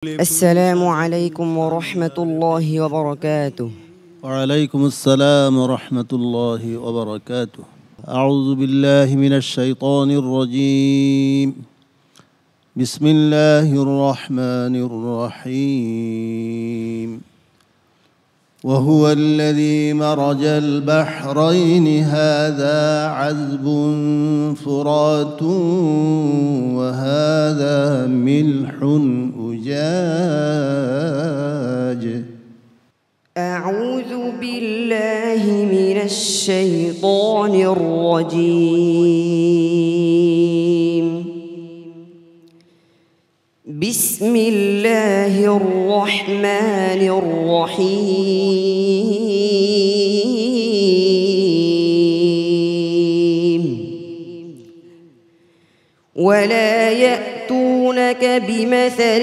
السلام عليكم ورحمة الله وبركاته. وعليكم السلام ورحمة الله وبركاته. أعوذ بالله من الشيطان الرجيم. بسم الله الرحمن الرحيم. وهو الذي مرج البحرين هذا عذب فرات وهذا ملح أجاج. أعوذ بالله من الشيطان الرجيم. بسم الله الرحمن الرحيم. ولا يأتونك بمثل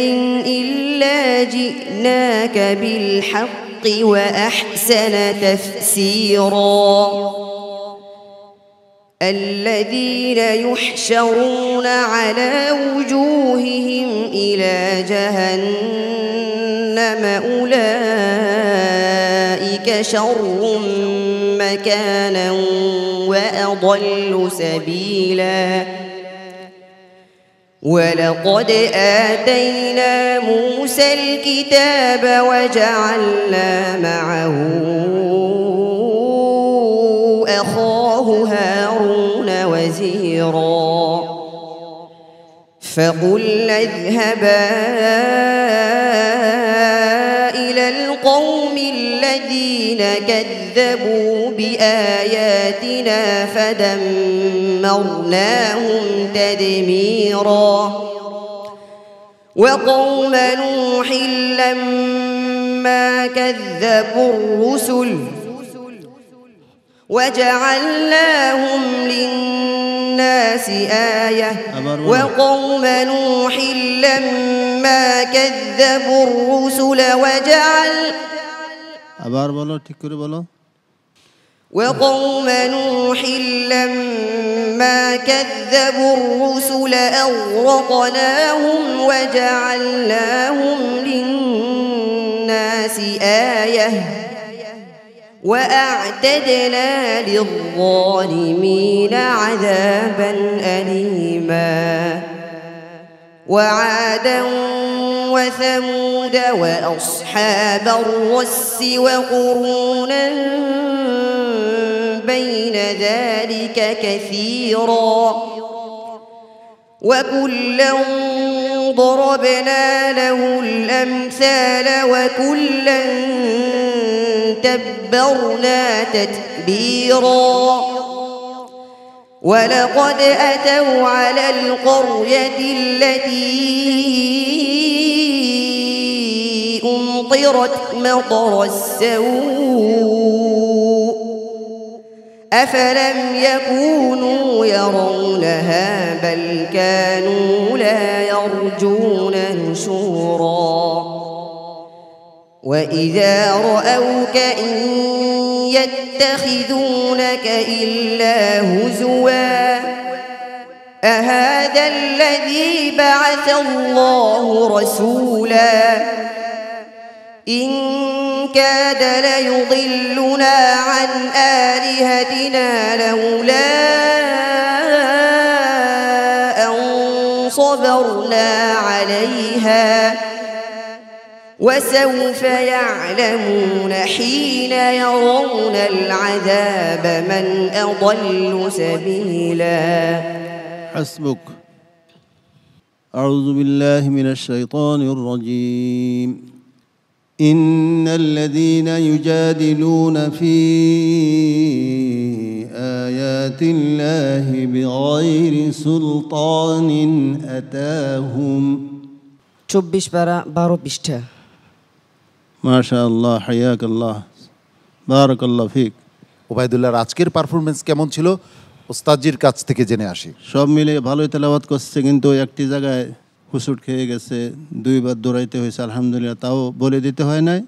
إلا جئناك بالحق وأحسن تفسيرا. الذين يحشرون على وجوههم إلى جهنم أولئك شر مكانا وأضل سبيلا. ولقد آتينا موسى الكتاب وجعلنا معه أخاه هارون وزيرا. فقلنا اذهبا إلى القوم الذين كذبوا بآياتنا فدمرناهم تدميرا. وقوم نوح لما كذبوا الرسل وجعلناهم للناس آية. وقوم نوح لما كذبوا الرسل وقوم نوح لما كذبوا الرسل أغرقناهم وجعلناهم للناس آية. وأعتدنا للظالمين عذابا أليما. وعادا وثمود وأصحاب الرس وقرونا بين ذلك كثيرا. وكلا ضربنا له الأمثال وكلا تبرنا تتبيرا. ولقد أتوا على القرية التي أمطرت مطر السوء أفلم يكونوا يرونها بل كانوا لا يرجون نشورا. وإذا رأوك إن يتخذونك إلا هزوا أهذا الذي بعث الله رسولا. إن كاد ليضلنا عن آلهتنا لولا أن صبرنا عليها. وسوف يعلمون حين يرون العذاب من أضل سبيلا. حسبك. أعوذ بالله من الشيطان الرجيم. إن الذين يجادلون في آيات الله بغير سلطان أتاهم 24 পারা 12 পৃষ্ঠা। মাশাআল্লাহ, হায়াকাল্লাহ, বারাকাল্লাহ ফিক। ওবায়দুল্লাহর আজকের পারফরমেন্স কেমন ছিল ওস্তাদজির কাছ থেকে জেনে আসি। সব মিলে ভালোই তেলাওয়াত করছে, কিন্তু একটি জায়গায় হুসুট খেয়ে গেছে, দুইবার দৌড়াইতে হয়েছে। আলহামদুলিল্লাহ, তাও বলে দিতে হয় নাই,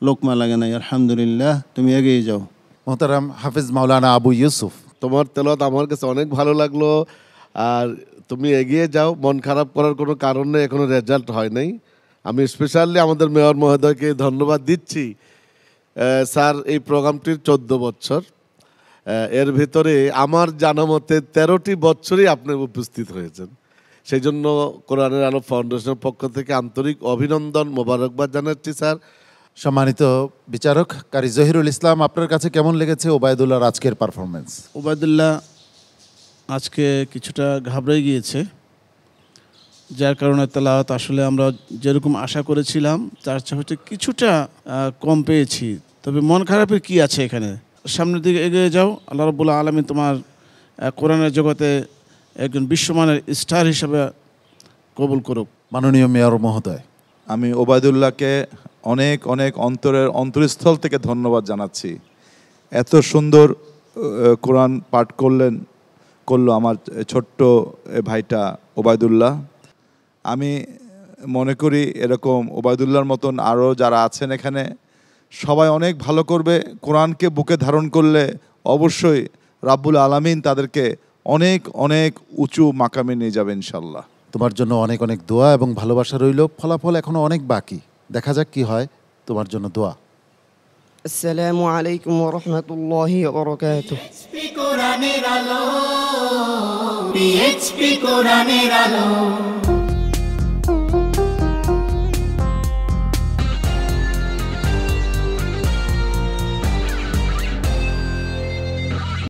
লোকমা লাগে নাই। আলহামদুলিল্লাহ, তুমি এগিয়ে যাও। মোহতারাম হাফেজ মাওলানা আবু ইউসুফ, তোমার তেলাওয়াত আমার কাছে অনেক ভালো লাগলো। আর তুমি এগিয়ে যাও, মন খারাপ করার কোনো কারণ নেই, এখনো রেজাল্ট হয় নাই। আমি স্পেশালি আমাদের মেয়র মহোদয়কে ধন্যবাদ দিচ্ছি। স্যার, এই প্রোগ্রামটির 14 বছর, এর ভিতরে আমার জানা মতে 13টি বছরই আপনি উপস্থিত হয়েছেন। সেই জন্য কোরআনের আলো ফাউন্ডেশনের পক্ষ থেকে আন্তরিক অভিনন্দন, মোবারকবাদ জানাচ্ছি স্যার। সম্মানিত বিচারক কারি জহিরুল ইসলাম, আপনার কাছে কেমন লেগেছে ওবায়দুল্লাহর আজকের পারফরমেন্স? ওবায়দুল্লাহ আজকে কিছুটা ঘাবড়ে গিয়েছে, যার কারণে তেলাওয়াত আসলে আমরা যেরকম আশা করেছিলাম তার চেয়ে হচ্ছে কিছুটা কম পেয়েছি। তবে মন খারাপের কি আছে এখানে? সামনের দিকে এগিয়ে যাও, আল্লাহ রাব্বুল আলামিন তোমার কোরআনের জগতে একজন বিশ্বমানের স্টার হিসেবে কবুল করুক। মাননীয় মেয়র মহোদয়, আমি ওবায়দুল্লাহকে অনেক অনেক অন্তরস্থল থেকে ধন্যবাদ জানাচ্ছি। এত সুন্দর কোরআন পাঠ করলো আমার ছোট্ট ভাইটা ওবায়দুল্লাহ। আমি মনে করি এরকম ওবায়দুল্লাহর মতন আরও যারা আছেন এখানে সবাই অনেক ভালো করবে। কোরআনকে বুকে ধারণ করলে অবশ্যই রাব্বুল আলামিন তাদেরকে অনেক অনেক উঁচু মাকামে নিয়ে যাবে ইনশাল্লাহ। তোমার জন্য অনেক অনেক দোয়া এবং ভালোবাসা রইল। ফলাফল এখনো অনেক বাকি, দেখা যাক কি হয়। তোমার জন্য দোয়া। আসসালামু আলাইকুম ওয়া রাহমাতুল্লাহি ওয়া বারাকাতুহু। কোরআনের আলো, PHP কোরআনের আলো।